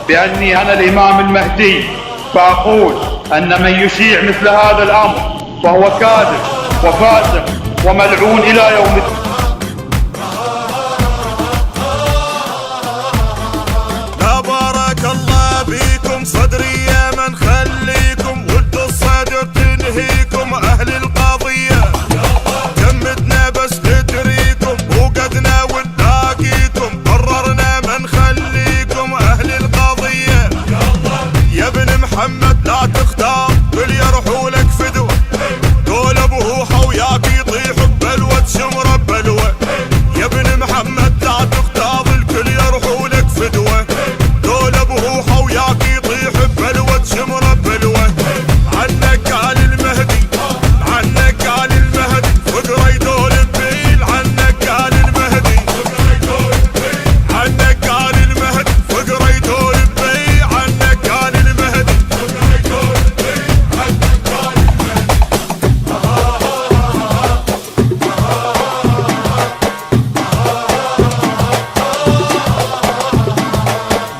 بأني أنا الإمام المهدي، فأقول أن من يشيع مثل هذا الأمر فهو كاذب وفاسق وملعون إلى يوم الدين. لا بارك الله بيكم صدري يا من خليكم ود الصدر تنهيكم أهل القضية. جمدنا بس ندريكم وقدنا ونلاقيكم، قررنا ما نخليكم أهل القضية. يا ابن محمد لا تختار كل يروحوا لك فدوة، دول ابوها وياك يطيحوا ببلوة شمرة بلوة. يا ابن محمد لا تختار الكل يروحوا لك فدوة، دول ابوها وياك يطيحوا ببلوة شمرة بلوة. عنك قال المهدي، عنك قال المهدي، فقرا يدور البيل. عنك قال المهدي، عنك قال المهدي، فقرا يدور البيل. عنك قال المهدي،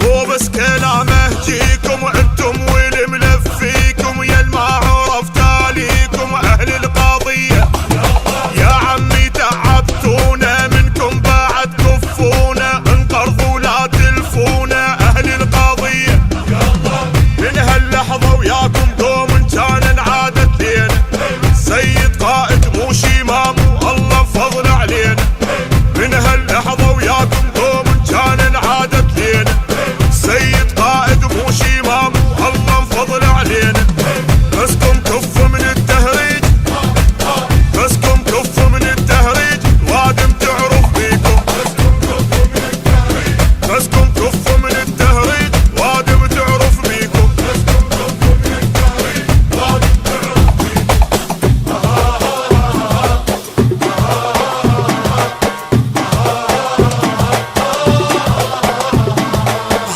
مو بس كلامه جيكم انتم والملفيكم، يا المعروف تاليكم اهل القضية. يا عمي تعبتونا منكم بعد كفونا، انقرضوا لا تلفونا اهل القضية. من هاللحظة وياكم قوم كان انعادت لينا، سيد قائد مو شيمام والله فضل علينا. من هاللحظة وياكم قوم كان انعادت لينا، سيد قائد مو شيمام والله فضل علينا. بسكم كف من التهريج، بسكم كف من التهريج، وادم تعرف بيكم. بسكم كف من التهريج، وادم تعرف بيكم.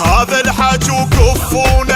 هذا الحج وكفونا